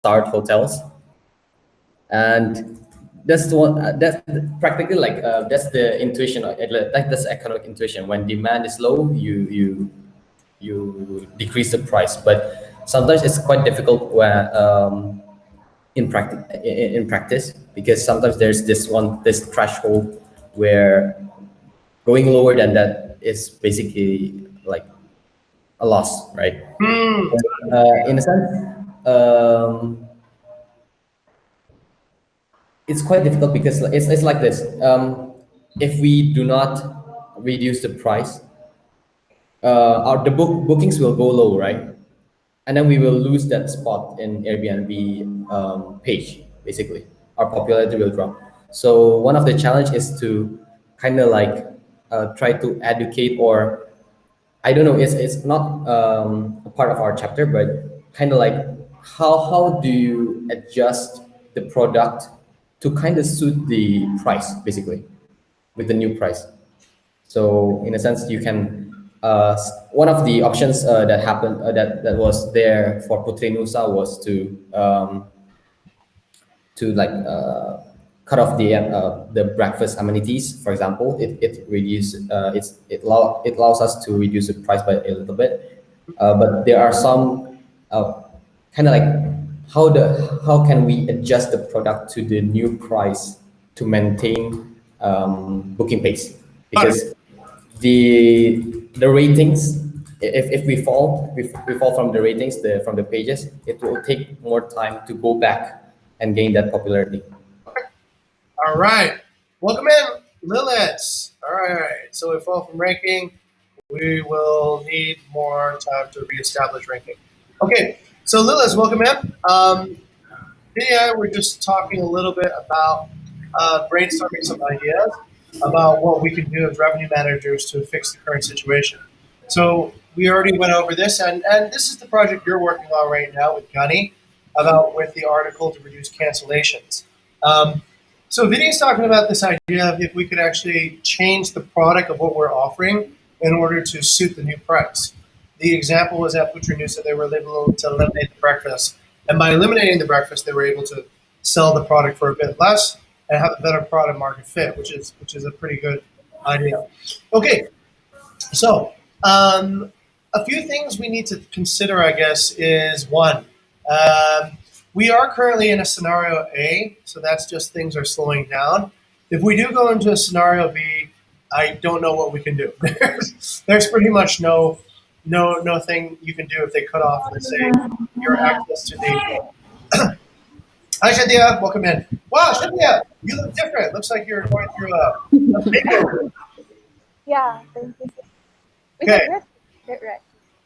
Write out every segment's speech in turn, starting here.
starred hotels, and that's the one. That's practically like that's the intuition. Like that's economic intuition. When demand is low, you decrease the price. But sometimes it's quite difficult when in practice, because sometimes there's this threshold where going lower than that is basically like a loss, right? Hmm. In a sense, um, it's quite difficult because it's like this. If we do not reduce the price, our the bookings will go low, right? And then we will lose that spot in Airbnb page. Basically, our popularity will drop. So one of the challenge is to kind of like try to educate, or I don't know, it's not a part of our chapter, but kind of like how do you adjust the product to kind of suit the price, basically, with the new price. So in a sense, you can one of the options that happened that was there for Putri Nusa was to like cut off the breakfast amenities. For example, it reduce it allows us to reduce the price by a little bit, but there are some kind of like how can we adjust the product to the new price to maintain booking pace, because the ratings, if we fall from the ratings, from the pages, it will take more time to go back and gain that popularity. All right. Welcome in, Lilith. All right. So we fall from ranking. We will need more time to reestablish ranking. Okay. So Lilith, welcome in. Yeah, we're just talking a little bit about brainstorming some ideas about what we can do as revenue managers to fix the current situation. So we already went over this, and this is the project you're working on right now with Gunny about with the article to reduce cancellations. Um, so Vinny's talking about this idea of if we could actually change the product of what we're offering in order to suit the new price. The example was at Putri News that they were able to eliminate the breakfast, and by eliminating the breakfast, they were able to sell the product for a bit less and have a better product market fit, which is a pretty good idea. Okay, so a few things we need to consider, I guess, is one, um, we are currently in a scenario A, so that's just things are slowing down. If we do go into a scenario B, I don't know what we can do. There's pretty much no thing you can do if they cut off, let's say, your access to the. Hi, Shantia. Welcome in. Wow, Shantia, you look different. Looks like you're going through a makeover. Yeah, thank you. We Okay. can get right.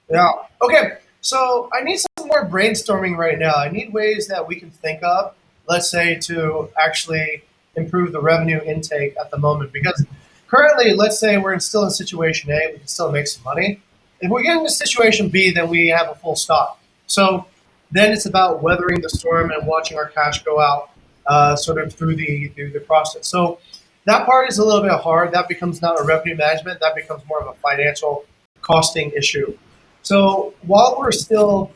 Yeah. Okay. So I need some more brainstorming right now. I need ways that we can think of, let's say, to actually improve the revenue intake at the moment. Because currently, let's say we're still in situation A, we can still make some money. If we get into situation B, then we have a full stop. So then it's about weathering the storm and watching our cash go out, sort of through the process. So that part is a little bit hard. That becomes not a revenue management. That becomes more of a financial costing issue. So while we're still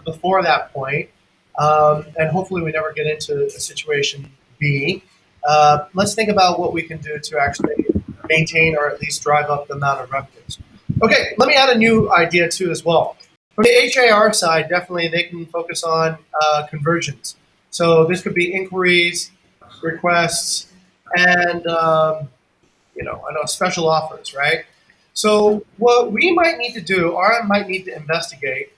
before that point, and hopefully we never get into a situation B, let's think about what we can do to actually maintain or at least drive up the amount of revenues. Okay, let me add a new idea too as well. From the HAR side, definitely they can focus on conversions. So this could be inquiries, requests, and I know special offers, right? So what we might need to do, or I might need to investigate,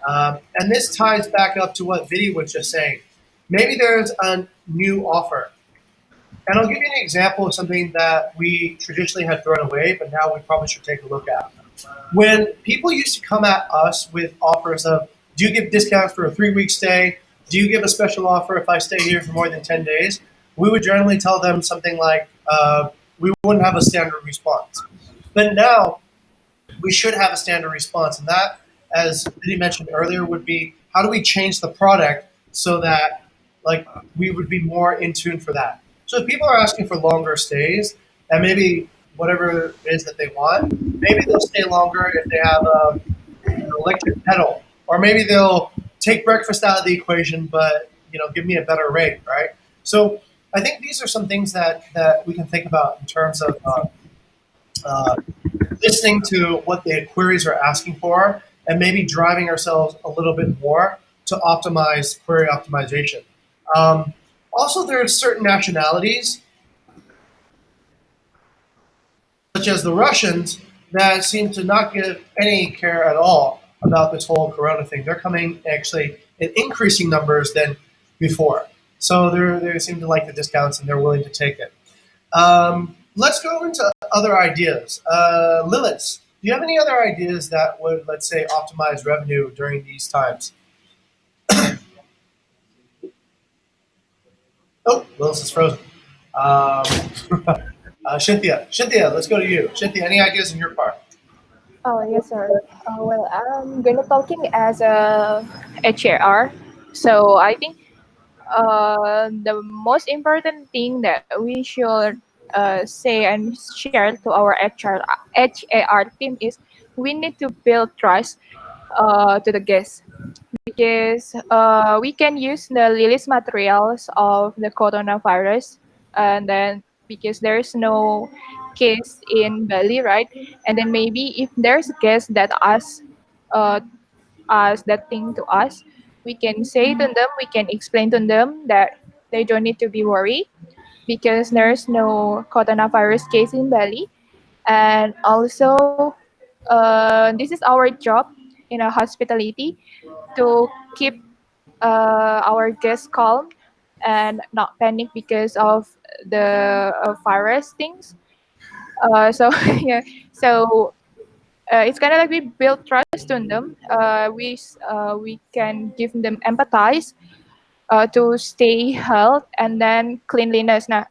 and this ties back up to what Vidi was just saying. Maybe there's a new offer. And I'll give you an example of something that we traditionally had thrown away, but now we probably should take a look at. When people used to come at us with offers of, do you give discounts for a 3-week stay? Do you give a special offer if I stay here for more than 10 days? We would generally tell them something like, we wouldn't have a standard response. But now we should have a standard response. And that, as Vinny mentioned earlier, would be how do we change the product so that like we would be more in tune for that. So if people are asking for longer stays and maybe whatever it is that they want, maybe they'll stay longer if they have an electric pedal, or maybe they'll take breakfast out of the equation, but give me a better rate, right? So I think these are some things that we can think about in terms of uh, listening to what the queries are asking for, and maybe driving ourselves a little bit more to optimize query optimization. Um, Also, there are certain nationalities, such as the Russians, that seem to not give any care at all about this whole corona thing. They're coming actually in increasing numbers than before. So they seem to like the discounts and they're willing to take it. Let's go into other ideas. Lilith, do you have any other ideas that would, let's say, optimize revenue during these times? Oh, Lilith is frozen. Cynthia, let's go to you. Cynthia, any ideas on your part? Oh, yes, sir. Well, I'm gonna talking as a HRR. So I think the most important thing that we should say and share to our HAR team is we need to build trust to the guests because we can use the release materials of the coronavirus and then because there's no case in Bali, right? And then maybe if there's a case that uh, ask that thing to us, we can say to them, we can explain to them that they don't need to be worried because there's no coronavirus case in Bali. And also, this is our job in a hospitality to keep our guests calm and not panic because of the virus things. So yeah, so it's kind of like we build trust on them. We can give them empathize to stay health and then cleanliness. Now,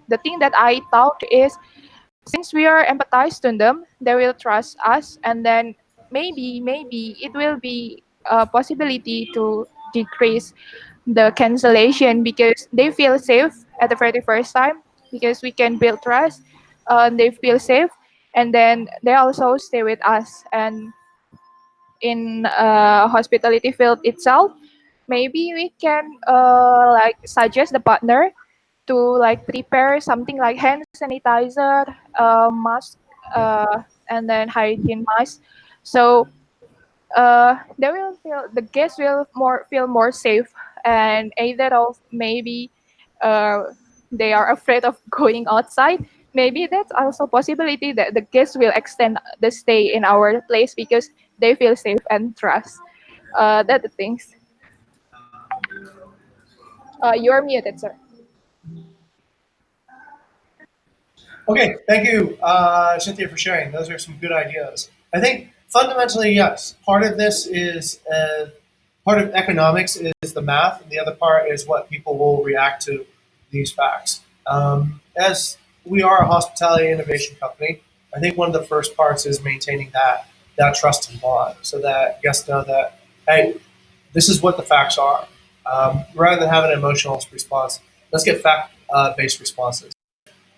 the thing that I thought is since we are empathized on them, they will trust us, and then maybe it will be a possibility to decrease the cancellation because they feel safe at the very first time because we can build trust. They feel safe, and then they also stay with us. And in hospitality field itself, maybe we can like suggest the partner to like prepare something like hand sanitizer, mask, and then hygiene mask. So they will feel the guests will more feel more safe, and either of maybe uh, they are afraid of going outside. Maybe that's also possibility that the guests will extend the stay in our place because they feel safe and trust. That the things. You're muted, sir. Okay, thank you, Cynthia, for sharing. Those are some good ideas. I think fundamentally, yes. Part of this is part of economics is the math, and the other part is what people will react to these facts. As we are a hospitality innovation company, I think one of the first parts is maintaining that trust and bond, so that guests know that hey, this is what the facts are. Rather than having an emotional response, let's get fact based responses.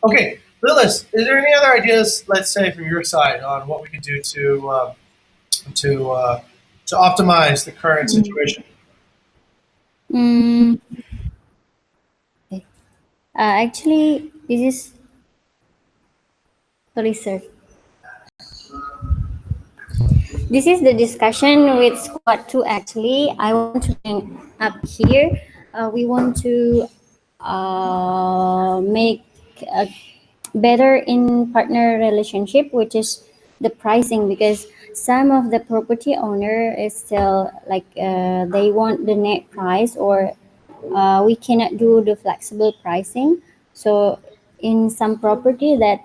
Okay, Lilith, is there any other ideas, let's say, from your side on what we can do to to optimize the current Mm, situation? mm, okay. Actually, this is sorry, sir. This is the discussion with Squad 2. Actually, I want to bring up here. We want to make a better in partner relationship, which is the pricing, because some of the property owner is still like they want the net price, or we cannot do the flexible pricing. So in some property that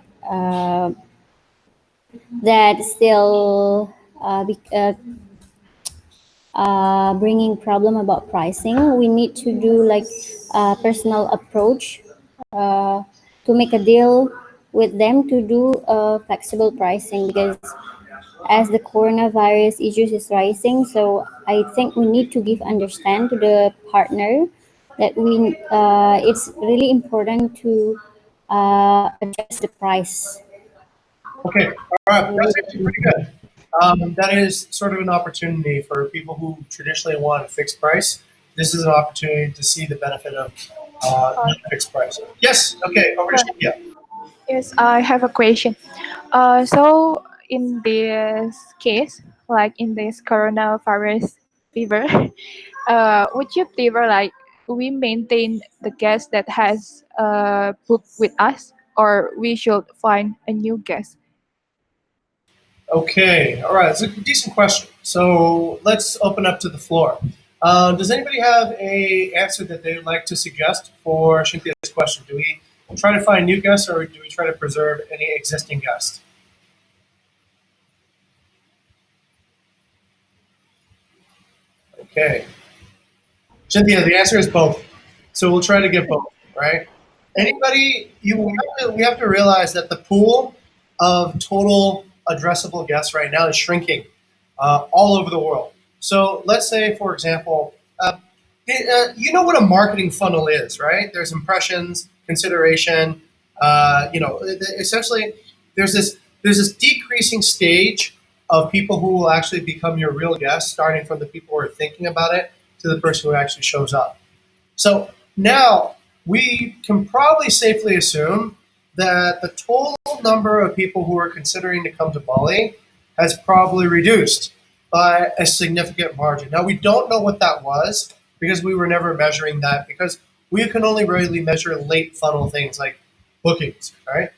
still bringing problem about pricing, we need to do like a personal approach uh, to make a deal with them to do flexible pricing, because as the coronavirus issues is rising, so I think we need to give understand to the partner that we it's really important to adjust the price. Okay, all right, that's actually pretty good. That is sort of an opportunity for people who traditionally want a fixed price. This is an opportunity to see the benefit of Uh, fixed price. Yes. Okay. Over to sure. Cynthia. Yes, I have a question. So in this case, like in this coronavirus fever, would you prefer like we maintain the guest that has booked with us, or we should find a new guest? Okay. All right. It's a decent question. So let's open up to the floor. Does anybody have a answer that they would like to suggest for Cynthia's question? Do we try to find new guests, or do we try to preserve any existing guests? Okay. Cynthia, the answer is both. So we'll try to get both, right? Anybody, we have to realize that the pool of total addressable guests right now is shrinking all over the world. So let's say, for example, you know what a marketing funnel is, right? There's impressions, consideration. Essentially, there's this decreasing stage of people who will actually become your real guests, starting from the people who are thinking about it to the person who actually shows up. So now we can probably safely assume that the total number of people who are considering to come to Bali has probably reduced by a significant margin. Now, we don't know what that was because we were never measuring that because we can only really measure late funnel things like bookings, right?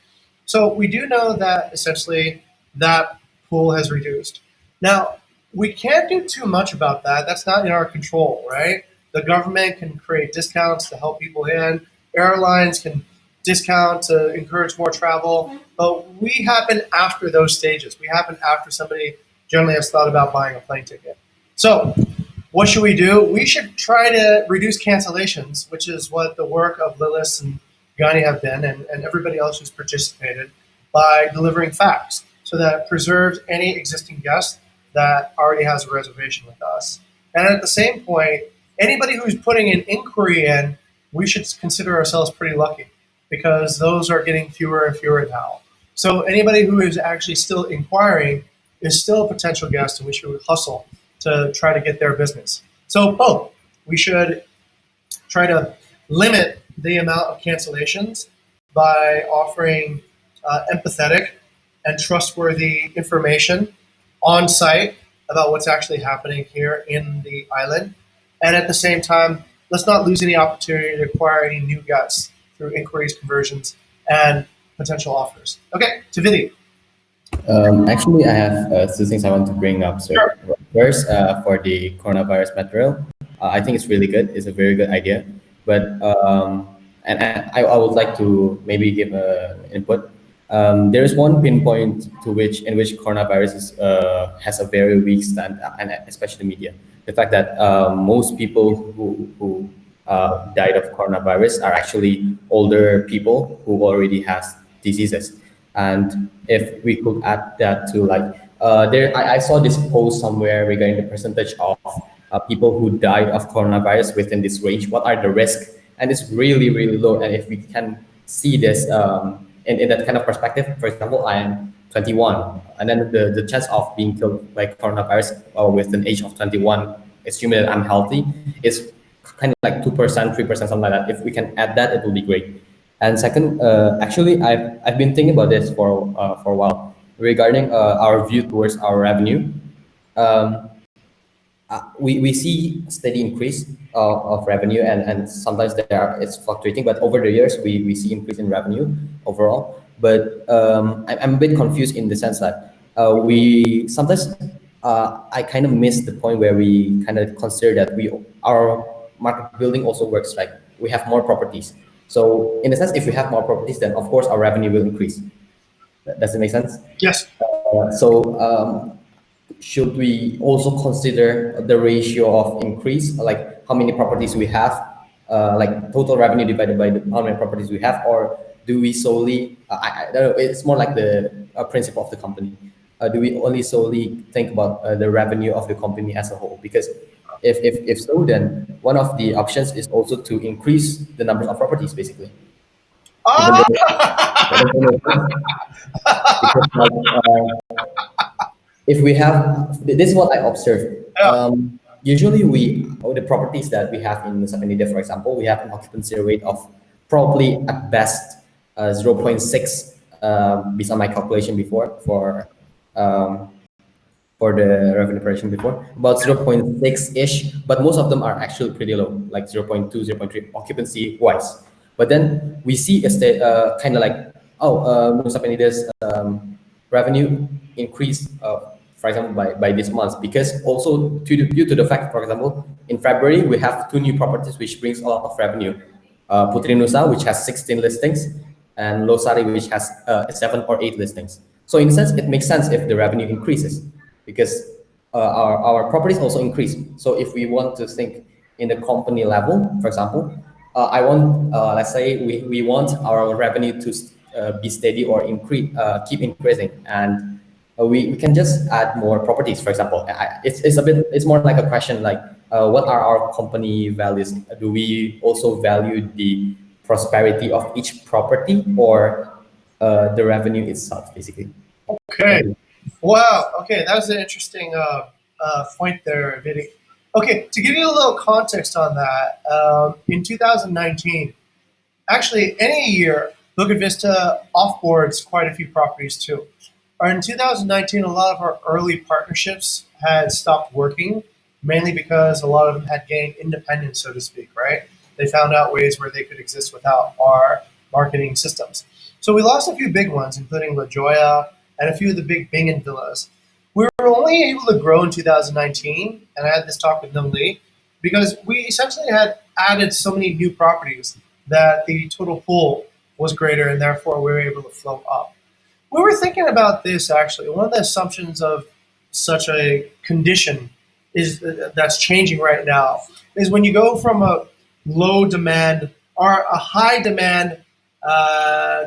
So we do know that essentially that pool has reduced. Now, we can't do too much about that. That's not in our control, right? The government can create discounts to help people in. Airlines can discount to encourage more travel. But we happen after those stages. We happen after somebody generally has thought about buying a plane ticket. So, what should we do? We should try to reduce cancellations, which is what the work of Lilith and Gani have been, and everybody else who's participated, by delivering facts so that preserves any existing guest that already has a reservation with us. And at the same point, anybody who's putting an inquiry in, we should consider ourselves pretty lucky because those are getting fewer and fewer now. So anybody who is actually still inquiring is still a potential guest, and we should hustle to try to get their business. So both, we should try to limit the amount of cancellations by offering empathetic and trustworthy information on site about what's actually happening here in the island. And at the same time, let's not lose any opportunity to acquire any new guests through inquiries, conversions, and potential offers. Okay, to Vinny. Actually, I have two things I want to bring up. So, Sure. first, for the coronavirus material, I think it's really good. It's a very good idea. But and I would like to maybe give input. There is one pinpoint to which in which coronavirus has a very weak stand, and especially media. The fact that most people who died of coronavirus are actually older people who already has diseases. And if we could add that to like I saw this post somewhere regarding the percentage of people who died of coronavirus within this range. What are the risks? And it's really really low. And if we can see this in that kind of perspective, for example, I am 21, and then the chance of being killed by coronavirus with an age of 21, assuming that I'm healthy, is kind of like 2%, 3%, something like that. If we can add that, it will be great. And second, actually, I've been thinking about this for a while regarding our view towards our revenue. Um, we see a steady increase of revenue, and sometimes it's fluctuating, but over the years we see increase in revenue overall. But I'm a bit confused in the sense that we sometimes I kind of miss the point where we kind of consider that our market building also works like we have more properties. So in a sense, if we have more properties, then of course our revenue will increase. Does it make sense? Yes. So should we also consider the ratio of increase, like how many properties we have, like total revenue divided by how many properties we have, or do we solely, I don't know, it's more like the principle of the company. Do we only solely think about the revenue of the company as a whole? Because if so, then one of the options is also to increase the numbers of properties, basically. Even though, Ah! because like, if we have, this is what I observed. Yeah. Usually the properties that we have in Nusa Penida, for example, we have an occupancy rate of probably at best 0. 0.6, based on my calculation before um, for the revenue projection before, about 0.6 ish, but most of them are actually pretty low, like 0.2, 0.3 occupancy wise. But then we see a kind of like, oh, Nusa Penida's revenue increased, for example, by this month, because also due to the fact, for example, in February, we have two new properties which brings a lot of revenue. Putri Nusa, which has 16 listings, and Losari, which has 7 or 8 listings. So in a sense, it makes sense if the revenue increases, because our properties also increase. So if we want to think in the company level, for example, I want, let's say we want our revenue to be steady or increase, keep increasing, and we can just add more properties. For example, it's more like a question like, what are our company values? Do we also value the prosperity of each property, or the revenue itself, basically? Okay. Thank you. Wow. Okay, that was an interesting point there, Vinny. Okay, to give you a little context on that, in 2019, actually any year, Bukit Vista offboards quite a few properties too. In 2019, a lot of our early partnerships had stopped working, mainly because a lot of them had gained independence, so to speak, right? They found out ways where they could exist without our marketing systems. So we lost a few big ones, including La Jolla and a few of the big Bingen villas. We were only able to grow in 2019, and I had this talk with Nim Lee, because we essentially had added so many new properties that the total pool was greater, and therefore we were able to float up. We were thinking about this actually. One of the assumptions of such a condition is that's changing right now is when you go from a low demand or a high demand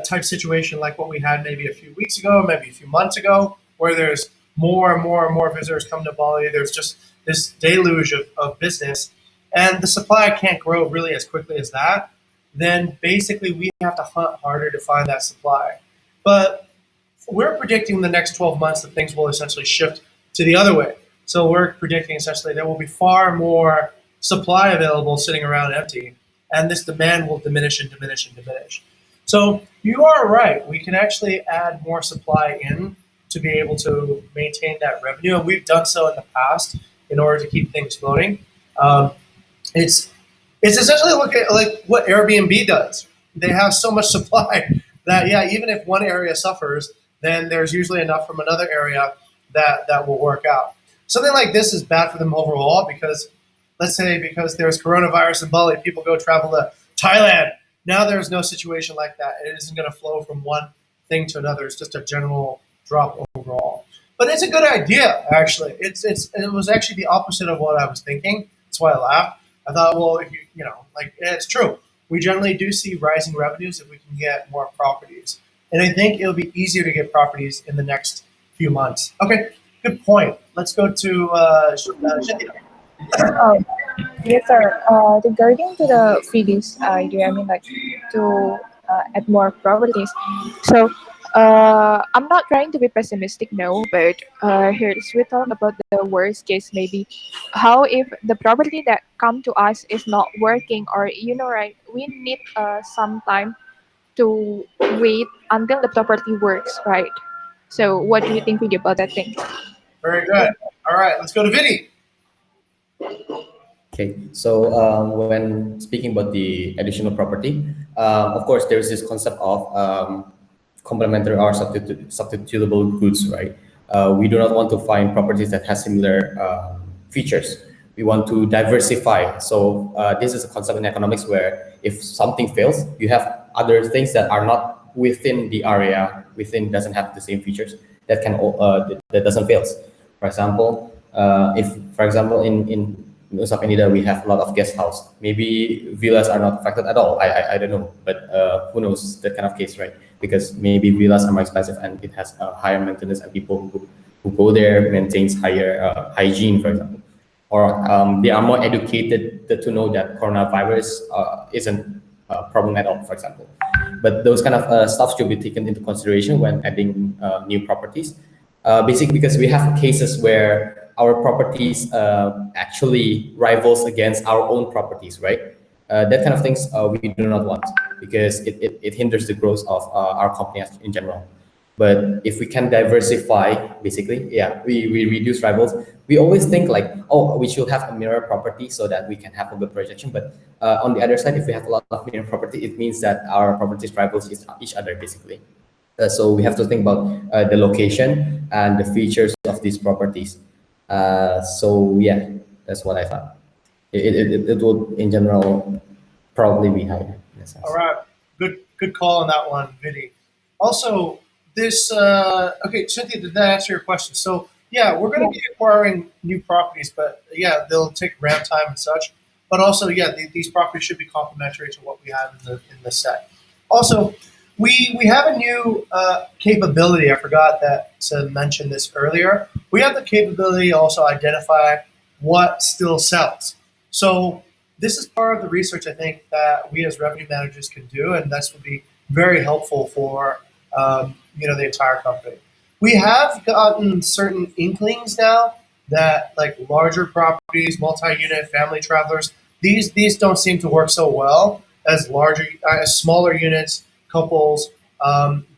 type situation like what we had maybe a few weeks ago, maybe a few months ago, where there's more and more and more visitors come to Bali. There's just this deluge of business, and the supply can't grow really as quickly as that. Then basically we have to hunt harder to find that supply. But we're predicting the next 12 months that things will essentially shift to the other way. So we're predicting essentially there will be far more supply available sitting around empty, and this demand will diminish and diminish and diminish. So you are right. We can actually add more supply in to be able to maintain that revenue, and we've done so in the past in order to keep things floating. Um, it's it's essentially look at like what Airbnb does. They have so much supply that yeah, even if one area suffers, then there's usually enough from another area that will work out. Something like this is bad for them overall because let's say because there's coronavirus in Bali, people go travel to Thailand. Now there's no situation like that. It isn't going to flow from one thing to another. It's just a general drop overall. But it's a good idea, actually. It was actually the opposite of what I was thinking. That's why I laughed. I thought, well, if you know, like yeah, it's true. We generally do see rising revenues if we can get more properties, and I think it'll be easier to get properties in the next few months. Okay, good point. Let's go to Shithia. Um, yes, sir. Regarding to the fees idea, I mean, like to add more properties. So, I'm not trying to be pessimistic, no, but here's we talk about the worst case, maybe. How if the property that come to us is not working, or you know, right? We need some time to wait until the property works, right? So, what do you think Vinny, about that thing? Very good. All right, let's go to Vinny. Okay, so when speaking about the additional property, of course, there's this concept of complementary or substitutable goods, right? We do not want to find properties that have similar features. We want to diversify. So this is a concept in economics where if something fails, you have other things that are not within the area, within doesn't have the same features that can that doesn't fail. For example, if for example in Nusa Penida we have a lot of guest house, maybe villas are not affected at all. I don't know, but who knows that kind of case, right? Because maybe villas are more expensive and it has higher maintenance, and people who go there maintains higher hygiene, for example, or they are more educated to know that coronavirus isn't a problem at all, for example. But those kind of stuff should be taken into consideration when adding new properties. Basically, because we have cases where our properties actually rivals against our own properties, right? That kind of things we do not want because it hinders the growth of our company in general. But if we can diversify, basically, yeah, we reduce rivals. We always think like, oh, we should have a mirror property so that we can have a good projection. But on the other side, if we have a lot of mirror property, it means that our properties rivals each other, basically. So we have to think about the location and the features of these properties. So yeah, that's what I thought. It would in general probably be higher in a All sense. right, good call on that one, Vinny. Also, this okay, Cynthia, did that answer your question? So yeah, we're going to Yeah. be acquiring new properties, but yeah, they'll take ramp time and such. But also, yeah, these properties should be complementary to what we have in the set. Also, we have a new capability. I forgot that to mention this earlier. We have the capability to also identify what still sells. So this is part of the research I think that we as revenue managers can do, and this would be very helpful for the entire company. We have gotten certain inklings now that like larger properties, multi-unit, family travelers, these don't seem to work so well as larger, as smaller units, couples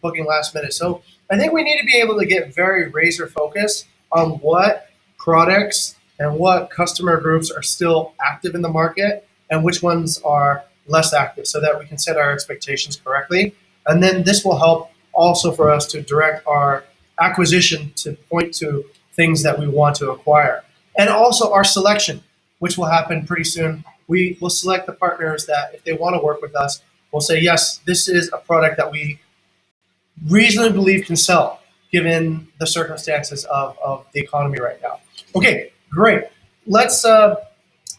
booking last minute. So I think we need to be able to get very razor focused on what products and what customer groups are still active in the market and which ones are less active so that we can set our expectations correctly. And then this will help also for us to direct our acquisition to point to things that we want to acquire. And also our selection, which will happen pretty soon. We will select the partners that, if they want to work with us, we'll say, yes, this is a product that we reasonably believe can sell given the circumstances of the economy right now. Okay, great. Let's. I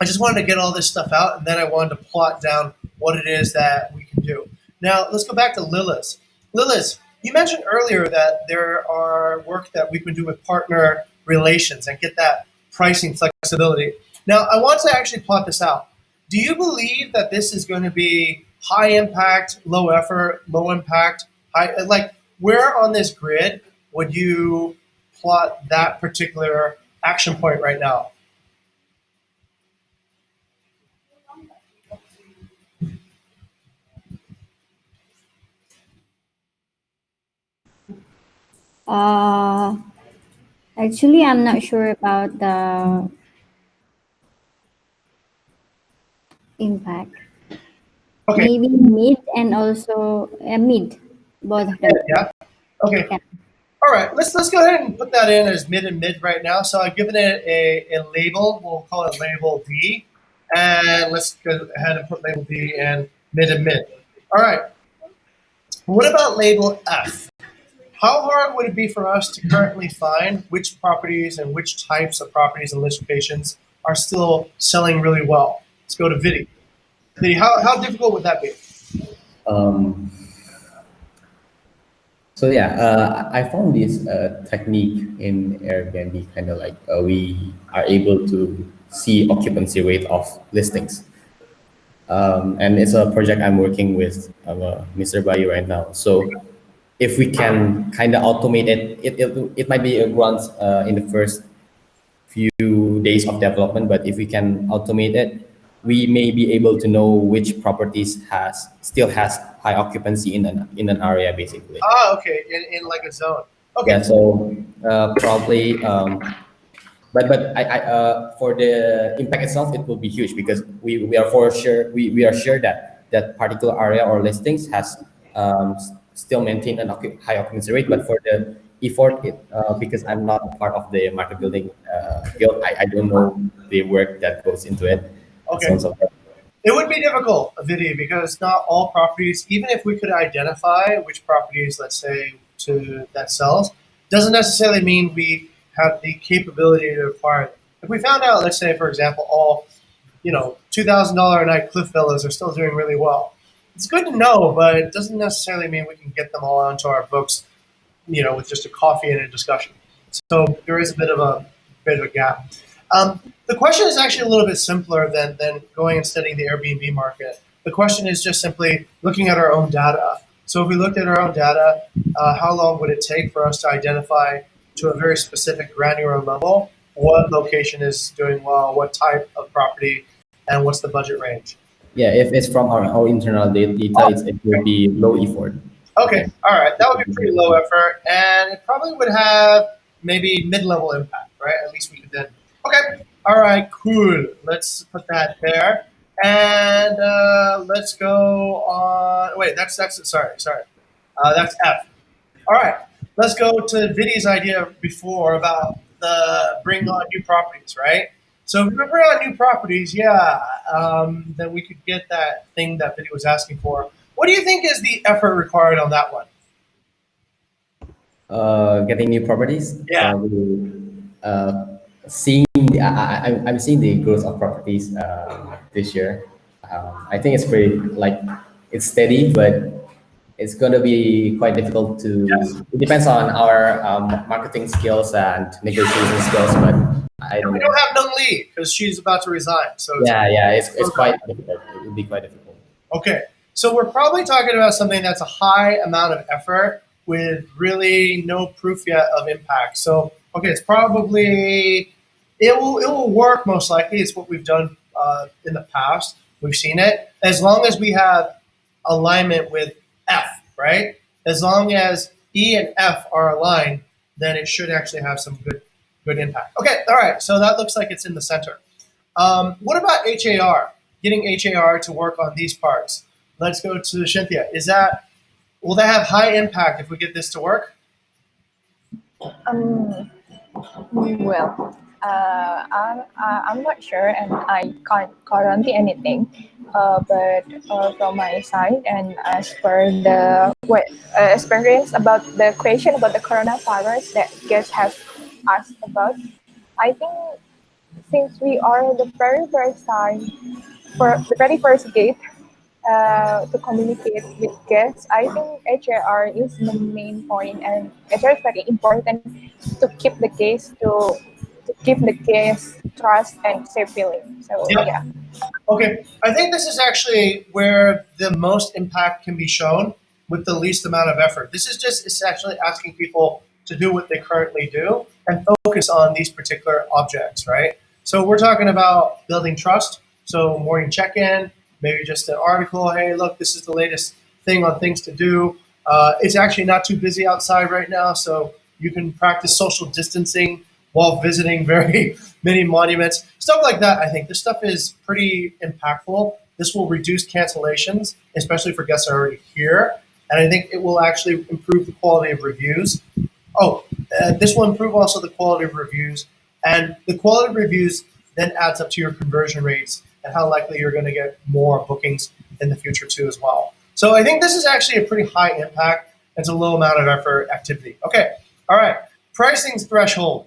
just wanted to get all this stuff out, and then I wanted to plot down what it is that we can do. Now, let's go back to Lilith. Lilith, you mentioned earlier that there are work that we can do with partner relations and get that pricing flexibility. Now, I want to actually plot this out. Do you believe that this is going to be high impact, low effort, low impact, high, like where on this grid would you plot that particular action point right now? Uh, Actually, I'm not sure about the impact. Okay, Maybe mid and also mid, both of them. yeah. Okay. Yeah. All right. Let's go ahead and put that in as mid and mid right now. So I've given it a label. We'll call it label D, and let's go ahead and put label D and mid. All right. What about label F? How hard would it be for us to currently find which properties and which types of properties and locations are still selling really well? Let's go to Vidi. Vidi, how difficult would that be? Um, so yeah, I found this technique in Airbnb, kind of like we are able to see occupancy rate of listings. And it's a project I'm working with Mr. Bayu right now. So if we can kind of automate it might be a grunt in the first few days of development, but if we can automate it, we may be able to know which properties still has high occupancy in an area, basically. Ah, okay, in like a zone. Okay, Yeah, so probably but for the impact itself, it will be huge because we are for sure we are sure that that particular area or listings has still maintain an high occupancy rate. But for the effort, because I'm not a part of the market building guild, I don't know the work that goes into it and so okay. on and so forth. It would be difficult, Vidi, because not all properties, even if we could identify which properties, let's say, to that sells, doesn't necessarily mean we have the capability to acquire them. If we found out, let's say, for example, all $2,000 a night cliff villas are still doing really well. It's good to know, but it doesn't necessarily mean we can get them all onto our books, with just a coffee and a discussion. So there is a bit of a gap. The question is actually a little bit simpler than going and studying the Airbnb market. The question is just simply looking at our own data. So if we looked at our own data, how long would it take for us to identify to a very specific granular level what location is doing well, what type of property, and what's the budget range. Yeah, if it's from our internal data, it will be low effort. Okay, all right. That would be pretty low effort, and it probably would have maybe mid-level impact, right? At least we could then. Okay, all right, cool. Let's put that there, and let's go on. Wait, that's sorry. That's F. All right, let's go to Vinny's idea before about the bring on new properties, right? So if we bring on new properties, yeah, then we could get that thing that Vinny was asking for. What do you think is the effort required on that one? Getting new properties, Yeah. probably seeing I'm seeing the growth of properties this year. I think it's pretty like it's steady, but it's going to be quite difficult Yes. to. It depends on our marketing skills and negotiation skills, but I don't We know. don't have Nung Lee because she's about to resign. So it's Yeah, it's quite difficult. It will be quite difficult. okay. So we're probably talking about something that's a high amount of effort with really no proof yet of impact. So okay, it's probably it will work most likely. It's what we've done in the past. We've seen it as long as we have alignment with F, right? As long as E and F are aligned, then it should actually have some good impact. Okay, all right. So that looks like it's in the center. What about HAR? Getting HAR to work on these parts. Let's go to Shinthia. Will that have high impact if we get this to work? Um, well, I'm not sure, and I can't guarantee anything. But from my side, and as per the experience about the question about the coronavirus that guests have asked about, I think since we are the very first time, for the very first gate to communicate with guests, I think HR is the main point, and HR is very important to keep the guests to keep the guests trust and safe feeling. So Yeah. yeah. Okay, I think this is actually where the most impact can be shown with the least amount of effort. This is just essentially asking people to do what they currently do and focus on these particular objects, right? So we're talking about building trust. So morning check-in, maybe just an article. Hey, look, this is the latest thing on things to do. It's actually not too busy outside right now, so you can practice social distancing while visiting very many monuments. Stuff like that, I think. This stuff is pretty impactful. This will reduce cancellations, especially for guests that are already here. And I think it will actually improve the quality of reviews. Oh, this will improve also the quality of reviews. And the quality of reviews then adds up to your conversion rates and how likely you're going to get more bookings in the future too as well. So I think this is actually a pretty high impact. It's a low amount of effort activity. Okay, all right. Pricing's threshold.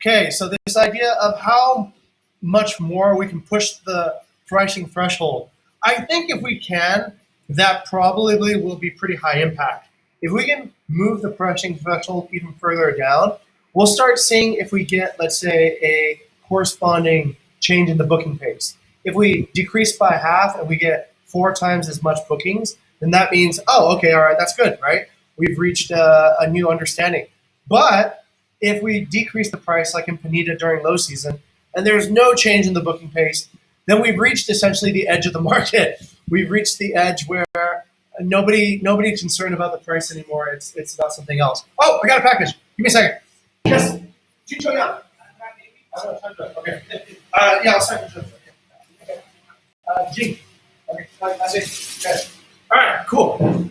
Okay, so this idea of how much more we can push the pricing threshold. I think if we can, that probably will be pretty high impact. If we can move the pricing threshold even further down, we'll start seeing if we get, let's say, a corresponding change in the booking pace. If we decrease by half and we get 4 times as much bookings, then that means, oh, okay, all right, that's good, right? We've reached a new understanding. But if we decrease the price, like in Panita during low season, and there's no change in the booking pace, then we've reached essentially the edge of the market. We've reached the edge where nobody's concerned about the price anymore. It's about something else. Oh, I got a package. Give me a second. Yes. Chicho, yeah. Okay. Yeah, I'll second. Okay. G. Okay. That's it. Okay. All right. Cool.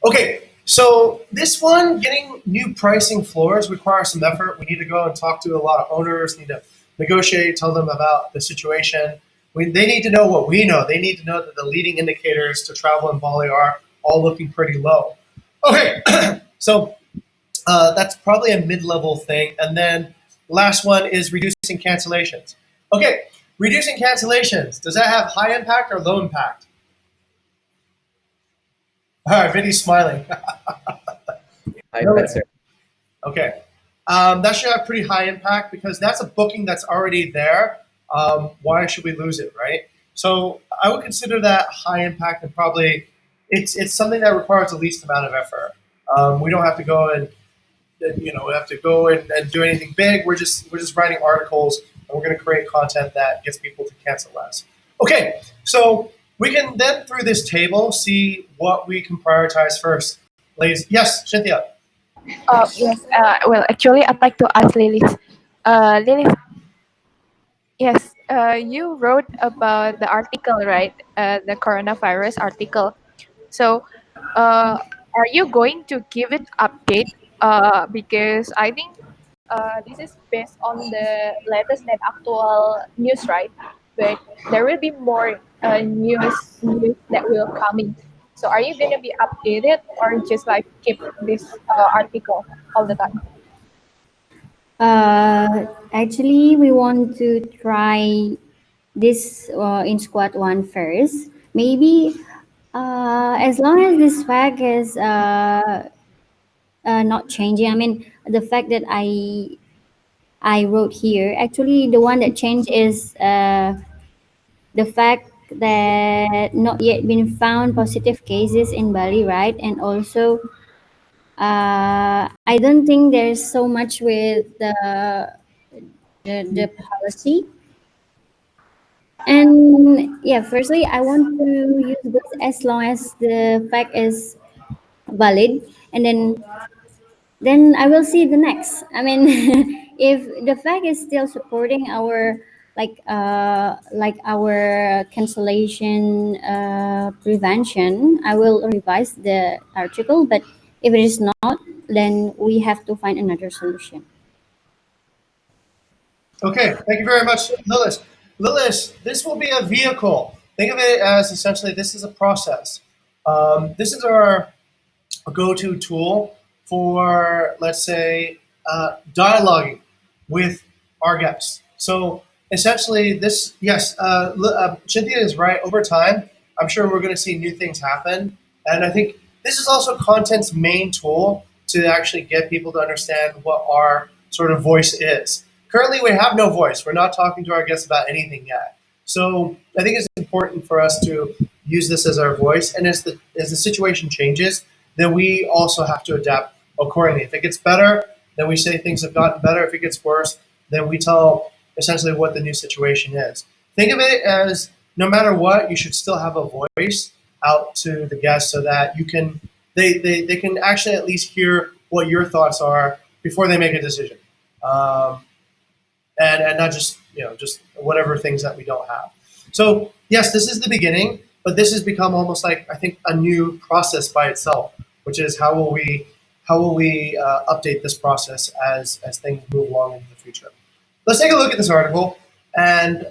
Okay. So this one, getting new pricing floors requires some effort. We need to go and talk to a lot of owners, need to negotiate, tell them about the situation. They need to know what we know. They need to know that the leading indicators to travel in Bali are all looking pretty low. Okay, so that's probably a mid-level thing. And then last one is reducing cancellations. Okay, reducing cancellations. Does that have high impact or low impact? All right, Vinny's smiling. That's it. Okay. That should have pretty high impact because that's a booking that's already there. Why should we lose it, right? So I would consider that high impact and probably it's something that requires the least amount of effort. We don't have to go and have to go and do anything big. We're just writing articles, and we're going to create content that gets people to cancel less. Okay, so we can then through this table see what we can prioritize first. Ladies, yes, Cynthia. Yes. Well, actually, I'd like to ask Lilith. Lilith, yes. You wrote about the article, right? The coronavirus article. So, are you going to give it update? Because I think this is based on the latest and actual news, right? But there will be more news that will coming. So, are you gonna be updated or just like keep this article all the time? Actually, we want to try this in squad one first. Maybe as long as this fact is not changing. I mean, the fact that I wrote here, actually, the one that changed is the fact that not yet been found positive cases in Bali, right? And also, I don't think there's so much with the policy. And yeah, firstly, I want to use this as long as the fact is valid, and then I will see the next. I mean, if the fact is still supporting our like our cancellation prevention, I will revise the article. But if it is not, then we have to find another solution. Okay, thank you very much, Lilith. Lilith, this will be a vehicle. Think of it as essentially this is a process. This is our go-to tool for, let's say, dialoguing with our guests. So essentially, this yes, Cynthia is right. Over time, I'm sure we're going to see new things happen, and I think this is also content's main tool to actually get people to understand what our sort of voice is. Currently, we have no voice. We're not talking to our guests about anything yet. So I think it's important for us to use this as our voice, and as the situation changes, then we also have to adapt accordingly. If it gets better, then we say things have gotten better. If it gets worse, then we tell essentially what the new situation is. Think of it as no matter what, you should still have a voice out to the guests so that you can they can actually at least hear what your thoughts are before they make a decision. And not just just whatever things that we don't have. So yes, this is the beginning, but this has become almost like I think a new process by itself, which is how will we update this process as things move along into the future. Let's take a look at this article, and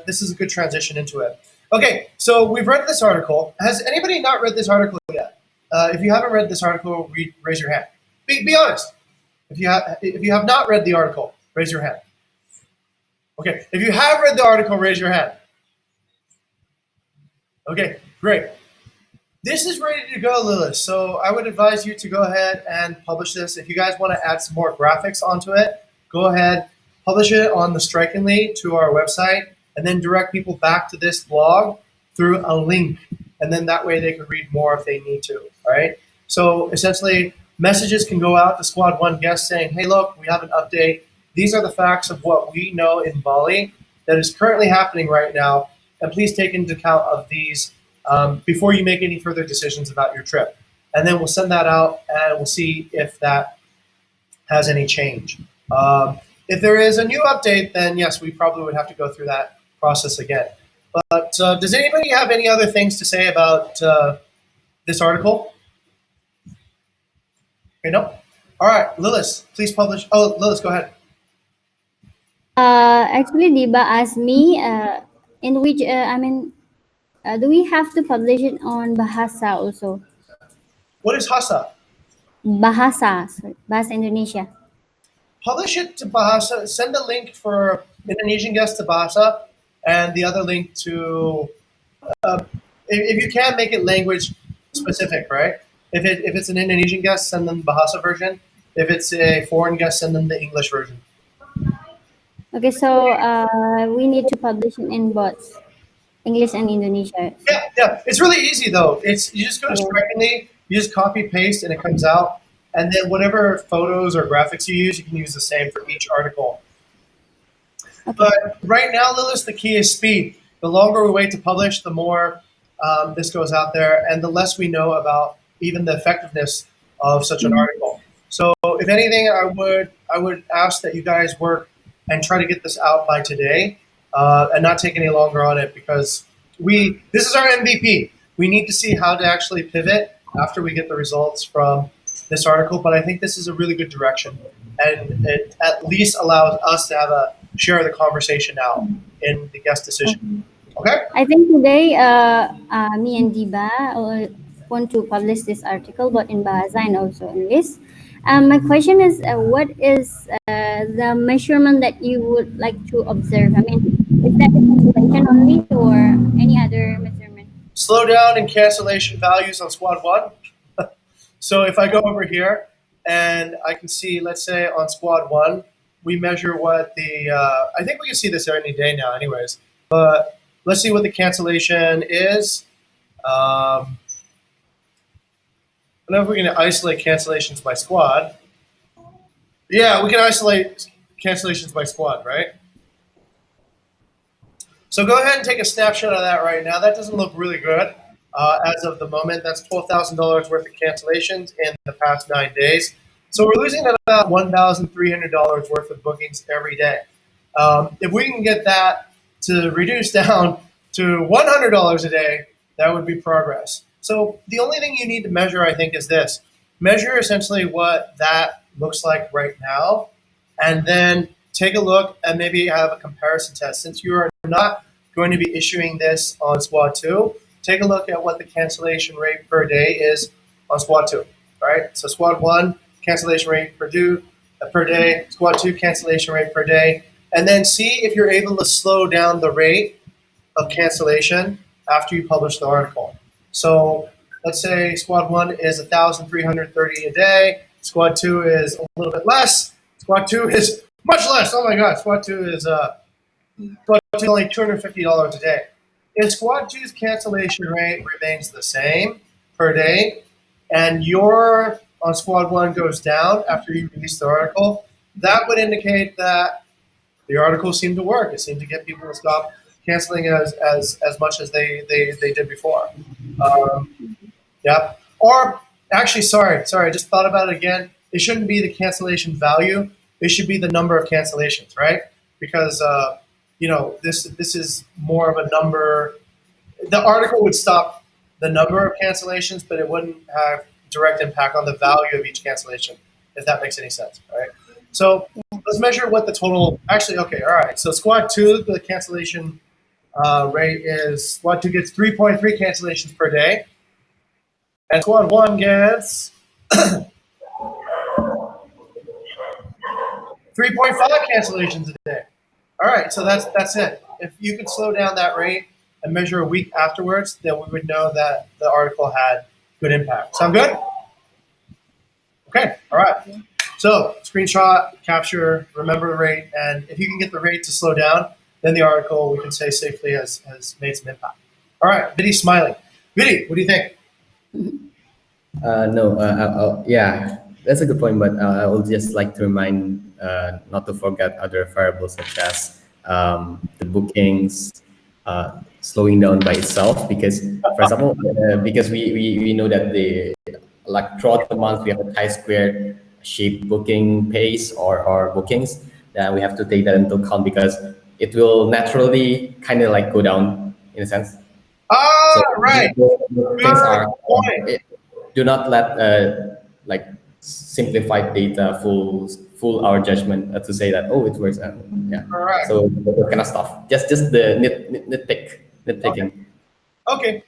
this is a good transition into it. Okay, so we've read this article. Has anybody not read this article yet? If you haven't read this article, raise your hand. Be honest. If you have not read the article, raise your hand. Okay, if you have read the article, raise your hand. Okay, great. This is ready to go, Lilith. So I would advise you to go ahead and publish this. If you guys want to add some more graphics onto it, go ahead, publish it on the Strikingly to our website, and then direct people back to this blog through a link. And then that way they can read more if they need to. All right. So essentially, messages can go out to Squad 1 guests saying, hey, look, we have an update. These are the facts of what we know in Bali that is currently happening right now. And please take into account of these before you make any further decisions about your trip. And then we'll send that out and we'll see if that has any change. If there is a new update, then yes, we probably would have to go through that process again. But does anybody have any other things to say about this article? Okay, no? All right, Lilith, please publish. Oh, Lilith, go ahead. Actually, Diba asked me in which do we have to publish it on Bahasa also? What is Hasa? Bahasa, sorry, Bahasa Indonesia. Publish it to Bahasa. Send a link for Indonesian guests to Bahasa, and the other link to. If you can, make it language specific, right? If it's an Indonesian guest, send them Bahasa version. If it's a foreign guest, send them the English version. Okay, so we need to publish it in both English and Indonesia. Yeah, yeah. It's really easy though. It's you just go to Okay. Strikingly, you just copy paste, and it comes out. And then whatever photos or graphics you use, you can use the same for each article. Okay. But right now, Lilith, the key is speed. The longer we wait to publish, the more this goes out there, and the less we know about even the effectiveness of such an article. So, if anything, I would ask that you guys work and try to get this out by today, and not take any longer on it, because this is our MVP. We need to see how to actually pivot after we get the results from this article. But I think this is a really good direction, and it at least allows us to have a share the conversation now in the guest decision. Okay? I think today, me and Diba want to publish this article, but in Bahasa and also English. My question is, what is the measurement that you would like to observe? I mean, is that the cancellation only or any other measurement? Slow down and cancellation values on squad one. So if I go over here and I can see, let's say on squad one, we measure what I think we can see this any day now anyways, but let's see what the cancellation is. I don't know if we can isolate cancellations by squad. Yeah, we can isolate cancellations by squad, right? So go ahead and take a snapshot of that right now. That doesn't look really good as of the moment. That's $12,000 worth of cancellations in the past 9 days. So we're losing about $1,300 worth of bookings every day. If we can get that to reduce down to $100 a day, that would be progress. So the only thing you need to measure, I think, is this. Measure essentially what that looks like right now, and then take a look and maybe have a comparison test. Since you are not going to be issuing this on Squad 2, take a look at what the cancellation rate per day is on Squad 2, right? So Squad 1, cancellation rate per day, Squad 2, cancellation rate per day, and then see if you're able to slow down the rate of cancellation after you publish the article. So let's say Squad 1 is 1,330 a day, Squad 2 is a little bit less, Squad 2 is much less. Oh my God, Squad 2 is only $250 a day. If Squad 2's cancellation rate remains the same per day, and your on Squad 1 goes down after you release the article, that would indicate that the article seemed to work. It seemed to get people to stop canceling as much as they did before. Yeah. Or actually, sorry, I just thought about it again. It shouldn't be the cancellation value. It should be the number of cancellations, right? Because this is more of a number. The article would stop the number of cancellations, but it wouldn't have direct impact on the value of each cancellation, if that makes any sense, right? So let's measure what the total. Actually, okay, all right. So Squad 2, the cancellation rate is Squad 2 gets 3.3 cancellations per day, and Squad 1 gets 3.5 cancellations a day. All right, so that's it. If you could slow down that rate and measure a week afterwards, then we would know that the article had good impact. Sound good? Okay, all right. So screenshot, capture, remember the rate, and if you can get the rate to slow down, then the article, we can say safely, has made some impact. All right, Vidi's smiling. Vidi, what do you think? No, yeah, that's a good point, but I would just like to remind not to forget other variables such as the bookings slowing down by itself, because, for example, because we know that like throughout the month we have a chi-square shape booking pace or bookings, that we have to take that into account, because it will naturally kind of like go down in a sense. So Right. the things are Point. do not let like simplified data fool our judgment to say that, oh, it works. Yeah. Correct. So that kind of stuff. Just the nitpicking. Okay,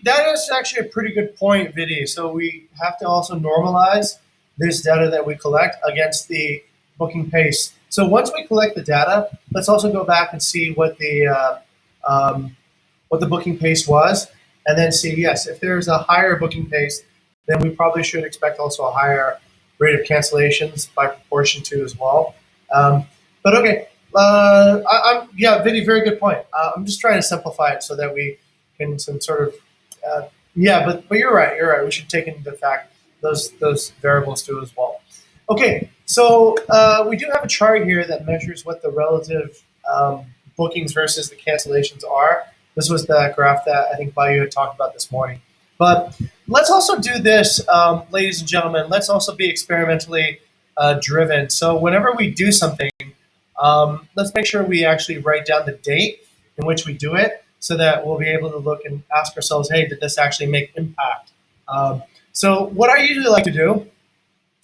that is actually a pretty good point, Vidi. So we have to also normalize this data that we collect against the booking pace. So once we collect the data, let's also go back and see what the booking pace was, and then see, yes, if there's a higher booking pace, then we probably should expect also a higher rate of cancellations by proportion to as well. But okay, yeah, Vidi, very good point. I'm just trying to simplify it so that we can some sort of, yeah, but you're right. We should take into fact those variables do as well. Okay, so we do have a chart here that measures what the relative bookings versus the cancellations are. This was the graph that I think Bayu had talked about this morning. But let's also do this, ladies and gentlemen. Let's also be experimentally driven. So whenever we do something, let's make sure we actually write down the date in which we do it, so that we'll be able to look and ask ourselves, hey, did this actually make impact? So what I usually like to do,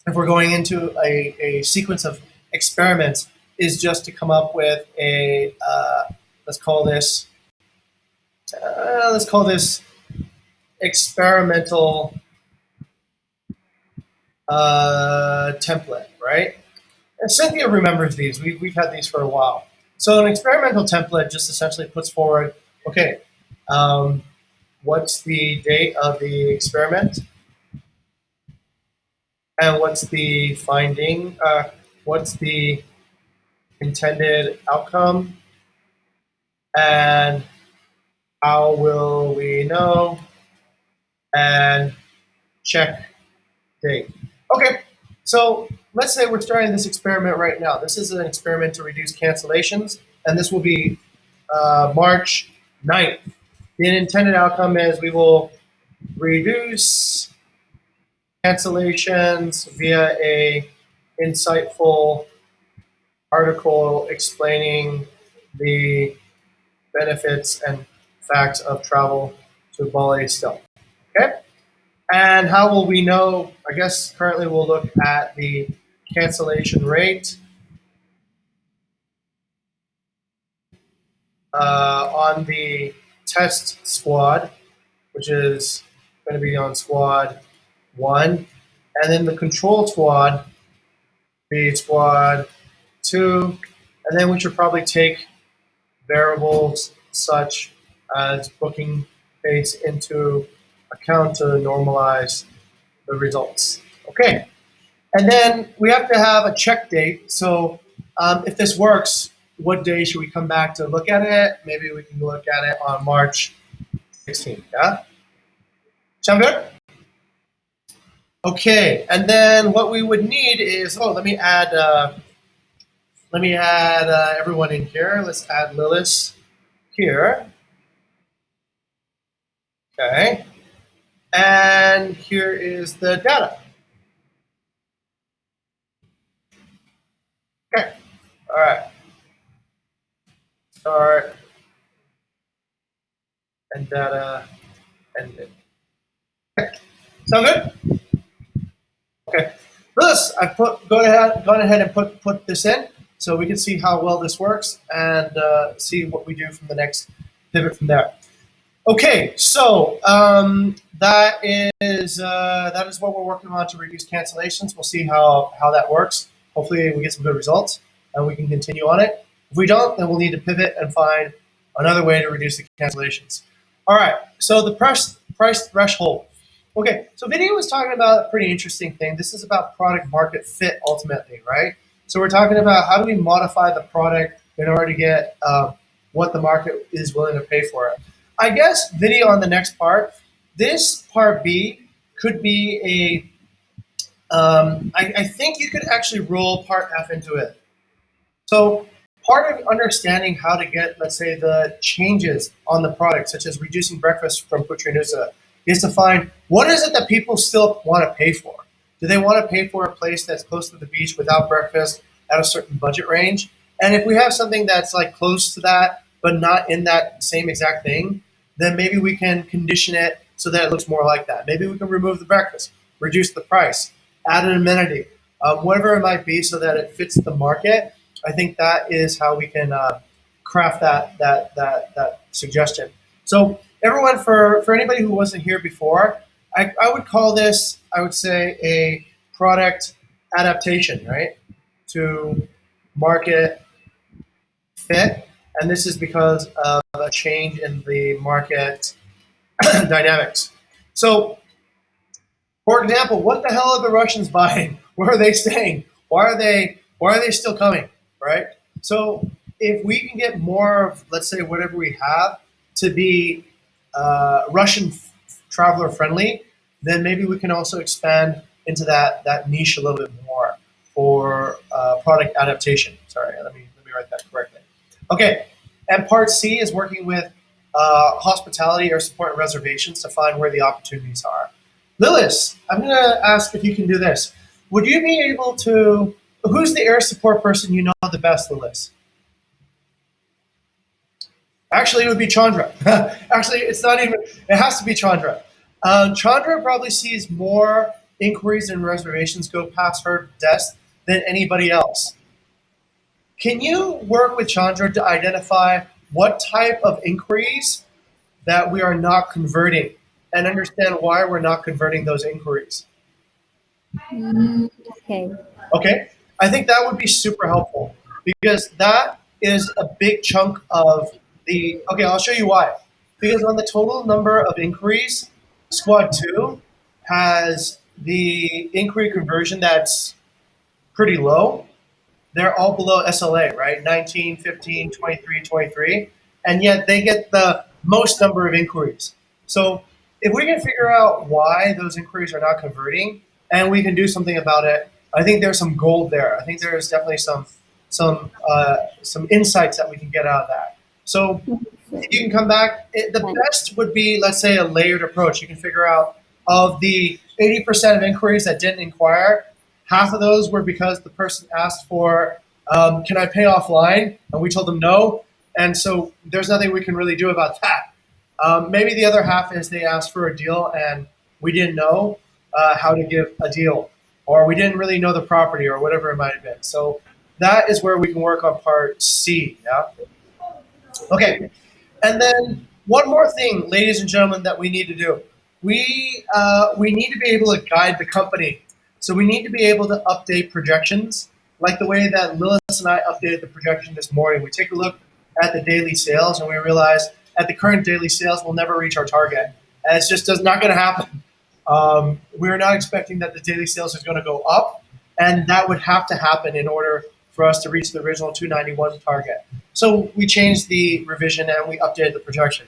if we're going into a sequence of experiments, is just to come up with a let's call this experimental template, right? And Cynthia remembers these. We've had these for a while. So an experimental template just essentially puts forward, okay, what's the date of the experiment? And what's the finding? What's the intended outcome? And how will we know? And check date. Okay, so let's say we're starting this experiment right now. This is an experiment to reduce cancellations, and this will be March 9th. The intended outcome is we will reduce cancellations via a insightful article explaining the benefits and facts of travel to Bali still. Okay? And how will we know? I guess currently we'll look at the cancellation rate on the test squad, which is going to be on squad 1, and then the control squad be squad 2, and then we should probably take variables such as booking pace into account to normalize the results. Okay, and then we have to have a check date. So if this works, what day should we come back to look at it? Maybe we can look at it on March 16th. Yeah, sound good? Okay, and then what we would need is let me add everyone in here. Let's add Lilith here. Okay, and here is the data. Okay, all right. Start and data ended. Okay. Sound good? Okay. This I've gone ahead and put this in so we can see how well this works and see what we do from the next pivot from there. Okay, so that is what we're working on to reduce cancellations. We'll see how that works. Hopefully we get some good results and we can continue on it. If we don't, then we'll need to pivot and find another way to reduce the cancellations. All right, so the price threshold. Okay, so video was talking about a pretty interesting thing. This is about product market fit ultimately, right? So we're talking about how do we modify the product in order to get what the market is willing to pay for it. I guess video on the next part. This part B could be I think you could actually roll part F into it. So part of understanding how to get, let's say, the changes on the product, such as reducing breakfast from Putri Nusa, is to find what is it that people still want to pay for. Do they want to pay for a place that's close to the beach without breakfast at a certain budget range? And if we have something that's like close to that, but not in that same exact thing, then maybe we can condition it so that it looks more like that. Maybe we can remove the breakfast, reduce the price, add an amenity, whatever it might be so that it fits the market. I think that is how we can craft that suggestion. So everyone, for anybody who wasn't here before, I would call this, I would say, a product adaptation, right, to market fit. And this is because of a change in the market dynamics. So, for example, what the hell are the Russians buying? Where are they staying? Why are they still coming? Right? So if we can get more of, let's say, whatever we have to be Russian traveler friendly, then maybe we can also expand into that niche a little bit more for product adaptation. Sorry, let me write that correctly. Okay, and part C is working with hospitality or support and reservations to find where the opportunities are. Lilith, I'm going to ask if you can do this. Would you be able to? Who's the air support person you know the best, Lilith? Actually, it would be Chandra. Actually, it's not even. It has to be Chandra. Chandra probably sees more inquiries and reservations go past her desk than anybody else. Can you work with Chandra to identify what type of inquiries that we are not converting and understand why we're not converting those inquiries? Okay. Okay, I think that would be super helpful because that is a big chunk of the. Okay, I'll show you why. Because on the total number of inquiries, Squad 2 has the inquiry conversion that's pretty low. They're all below SLA, right? 19, 15, 23, 23. And yet they get the most number of inquiries. So if we can figure out why those inquiries are not converting and we can do something about it, I think there's some gold there. I think there's definitely some insights that we can get out of that. So if you can come back, the best would be, let's say, a layered approach. You can figure out of the 80% of inquiries that didn't inquire, half of those were because the person asked for, can I pay offline? And we told them no. And so there's nothing we can really do about that. Maybe the other half is they asked for a deal and we didn't know how to give a deal, or we didn't really know the property, or whatever it might have been. So that is where we can work on part C. Yeah. Okay. And then one more thing, ladies and gentlemen, that we need to do. We need to be able to guide the company. So we need to be able to update projections, like the way that Lilith and I updated the projection this morning. We take a look at the daily sales and we realize at the current daily sales, we'll never reach our target. And it's just not going to happen. We're not expecting that the daily sales is going to go up, and that would have to happen in order for us to reach the original 291 target. So we changed the revision and we updated the projection.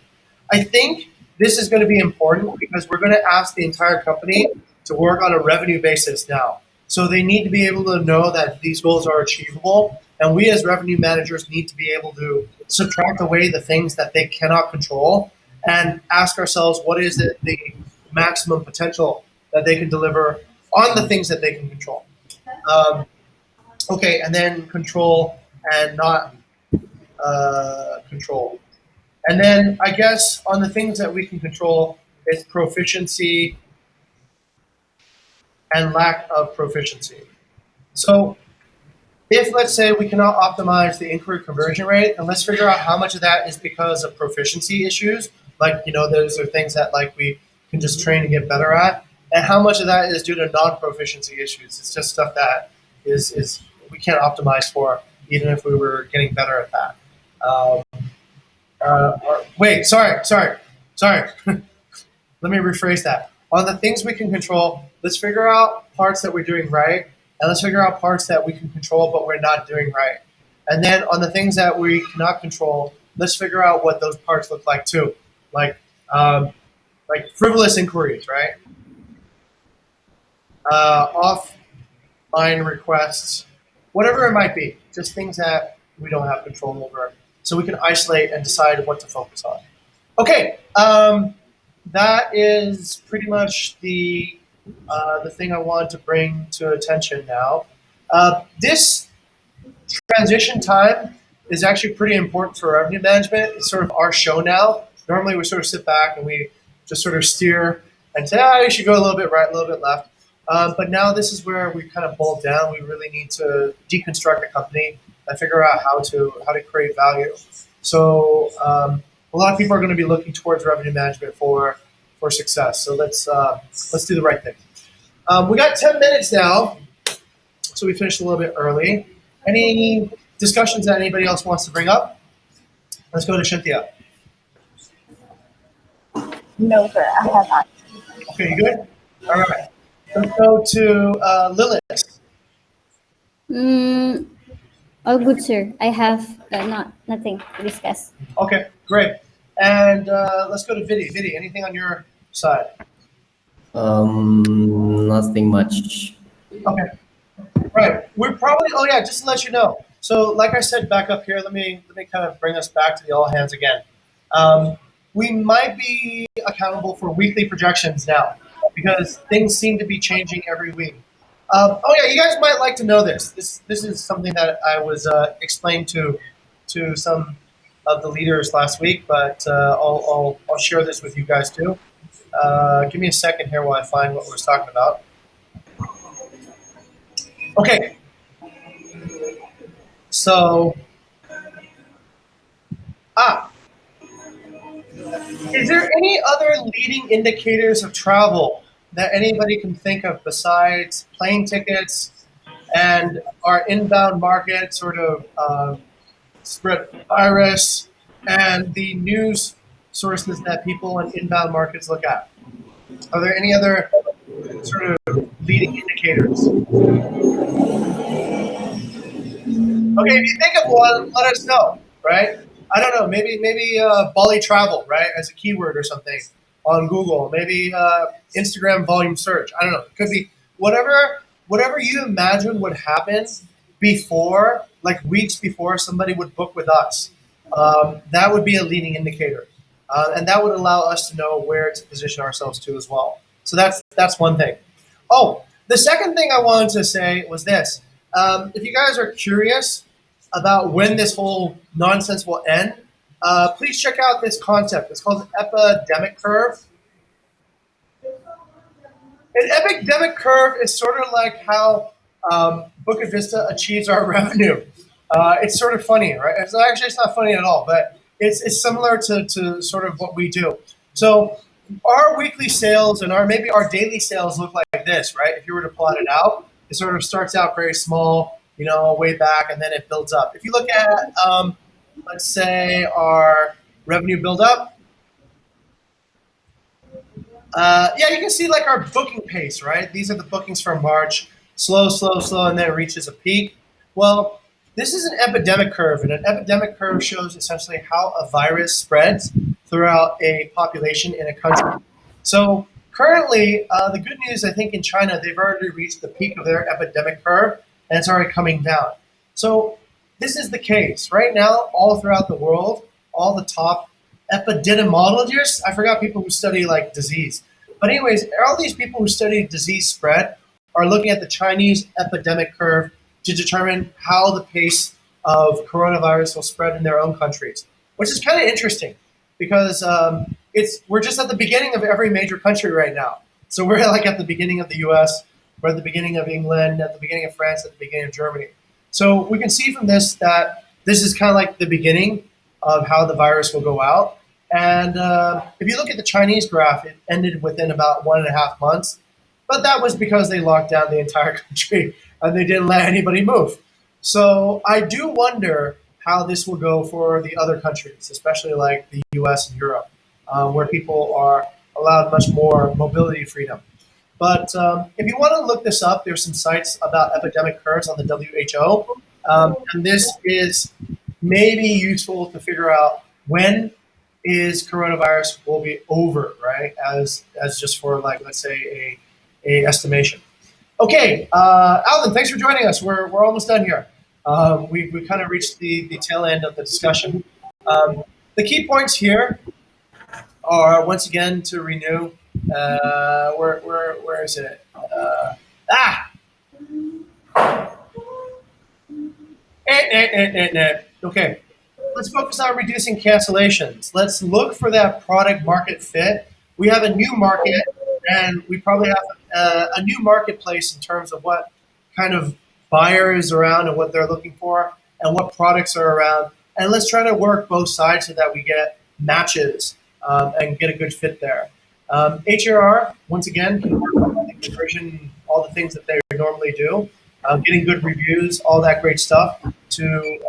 I think this is going to be important because we're going to ask the entire company to work on a revenue basis now. So they need to be able to know that these goals are achievable, and we as revenue managers need to be able to subtract away the things that they cannot control and ask ourselves what is the maximum potential that they can deliver on the things that they can control. Okay, and then control and not control. And then I guess on the things that we can control, it's proficiency and lack of proficiency. So if, let's say, we cannot optimize the inquiry conversion rate, and let's figure out how much of that is because of proficiency issues, like, those are things that like we can just train and get better at, and how much of that is due to non-proficiency issues. It's just stuff that is we can't optimize for, even if we were getting better at that. Wait, sorry. Let me rephrase that. On the things we can control, let's figure out parts that we're doing right, and let's figure out parts that we can control but we're not doing right. And then on the things that we cannot control, let's figure out what those parts look like too, like frivolous inquiries, right? Offline requests, whatever it might be, just things that we don't have control over, so we can isolate and decide what to focus on. Okay, that is pretty much the thing I wanted to bring to attention now. This transition time is actually pretty important for revenue management. It's sort of our show now. Normally we sort of sit back and we just sort of steer and say, you should go a little bit right, a little bit left. But now this is where we kind of bolt down. We really need to deconstruct the company and figure out how to create value. So a lot of people are going to be looking towards revenue management for success. So let's do the right thing. We got 10 minutes now, so we finished a little bit early. Any discussions that anybody else wants to bring up? Let's go to Cynthia. No, sir, I have not. Okay, you good? All right. Let's go to Lilith. All good, sir. I have nothing to discuss. Okay, great. And let's go to Vidi. Vidi, anything on your side? Nothing much. Okay. Right. We're probably. Oh yeah. Just to let you know. So, like I said, back up here. Let me kind of bring us back to the all hands again. Um, we might be accountable for weekly projections now because things seem to be changing every week. Oh yeah, you guys might like to know this. This is something that I was explained to some of the leaders last week, but I'll share this with you guys too. Give me a second here while I find what we are talking about. Okay, so ah, is there any other leading indicators of travel that anybody can think of besides plane tickets and our inbound market sort of spread virus and the news sources that people in inbound markets look at? Are there any other sort of leading indicators? Okay, if you think of one, let us know, right? I don't know, maybe Bali travel, right, as a keyword or something on Google. Maybe Instagram volume search. I don't know. It could be whatever you imagine would happen before, like weeks before somebody would book with us. That would be a leading indicator, and that would allow us to know where to position ourselves to as well. So that's one thing. Oh, the second thing I wanted to say was this. If you guys are curious about when this whole nonsense will end, please check out this concept. It's called an epidemic curve. An epidemic curve is sort of like how Bukit Vista achieves our revenue. It's sort of funny, right? It's not funny at all, but it's similar to sort of what we do. So our weekly sales and our maybe our daily sales look like this, right? If you were to plot it out, it sort of starts out very small, way back, and then it builds up. If you look at, let's say, our revenue build up, yeah, you can see like our booking pace, right? These are the bookings for March. Slow, slow, slow, and then it reaches a peak. Well, this is an epidemic curve, and an epidemic curve shows essentially how a virus spreads throughout a population in a country. So currently, the good news, I think, in China, they've already reached the peak of their epidemic curve, and it's already coming down. So this is the case right now, all throughout the world. All the top epidemiologists, I forgot people who study like disease, but anyways, all these people who study disease spread are looking at the Chinese epidemic curve to determine how the pace of coronavirus will spread in their own countries, which is kind of interesting because we're just at the beginning of every major country right now. So we're like at the beginning of the U.S., we're at the beginning of England, at the beginning of France, at the beginning of Germany. So we can see from this that this is kind of like the beginning of how the virus will go out. And if you look at the Chinese graph, it ended within about 1.5 months. But that was because they locked down the entire country and they didn't let anybody move. So I do wonder how this will go for the other countries, especially like the US and Europe, where people are allowed much more mobility freedom. But if you want to look this up, there's some sites about epidemic curves on the WHO. And this is maybe useful to figure out when is coronavirus will be over, right? As just for like, let's say a estimation. Okay, Alvin, thanks for joining us. We're almost done here. We kind of reached the tail end of the discussion. The key points here are once again to renew. Where is it? Ah, okay. Let's focus on reducing cancellations. Let's look for that product market fit. We have a new market, and we probably have a new marketplace in terms of what kind of buyer is around and what they're looking for, and what products are around. And let's try to work both sides so that we get matches and get a good fit there. HRR, once again, can work on the conversion, all the things that they normally do, getting good reviews, all that great stuff to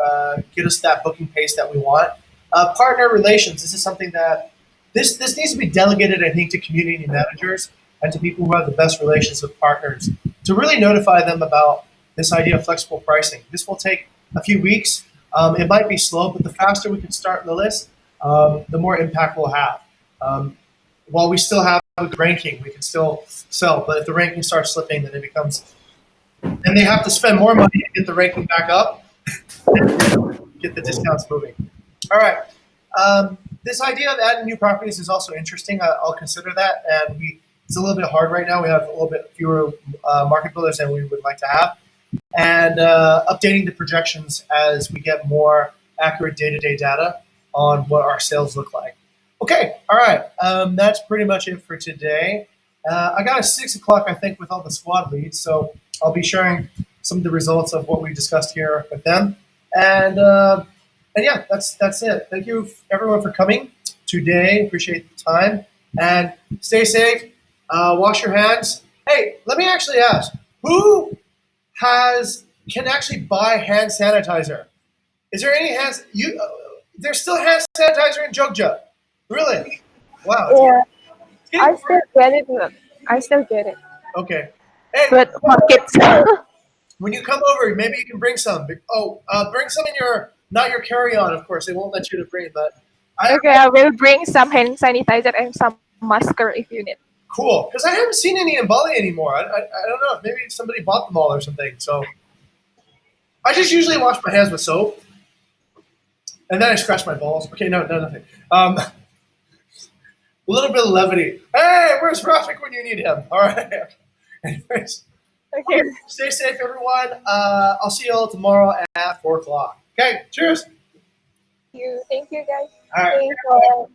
get us that booking pace that we want. Partner relations, this is something that this needs to be delegated, I think, to community managers and to people who have the best relations with partners to really notify them about this idea of flexible pricing. This will take a few weeks. It might be slow, but the faster we can start the list, the more impact we'll have. while we still have a good ranking, we can still sell. But if the ranking starts slipping, then it becomes, and they have to spend more money to get the ranking back up, get the discounts moving. All right. This idea of adding new properties is also interesting. I'll consider that. And it's a little bit hard right now. We have a little bit fewer market builders than we would like to have. And updating the projections as we get more accurate day-to-day data on what our sales look like. Okay, all right. That's pretty much it for today. I got a 6 o'clock, I think, with all the squad leads, so I'll be sharing some of the results of what we discussed here with them. And yeah, that's it. Thank you everyone for coming today. Appreciate the time and stay safe. Wash your hands. Hey, let me actually ask, who can actually buy hand sanitizer? Is there any hands? There's still hand sanitizer in Jogja. Really? Wow. Yeah, It's I getting still get it. Look. I still get it. okay. Hey, But markets. when you come over, maybe you can bring some. Bring some in not your carry-on, of course. They won't let you to bring, but Okay, I will bring some hand sanitizer and some masker if you need. cool. Because I haven't seen any in Bali anymore. I don't know. Maybe somebody bought them all or something. So I just usually wash my hands with soap, and then I scratch my balls. Okay, no, nothing. A little bit of levity. Hey, where's Rafik when you need him? All right. Anyways, Okay. stay safe, everyone. I'll see you all tomorrow at 4 o'clock. Okay, cheers. Thank you guys. All right. Thank you.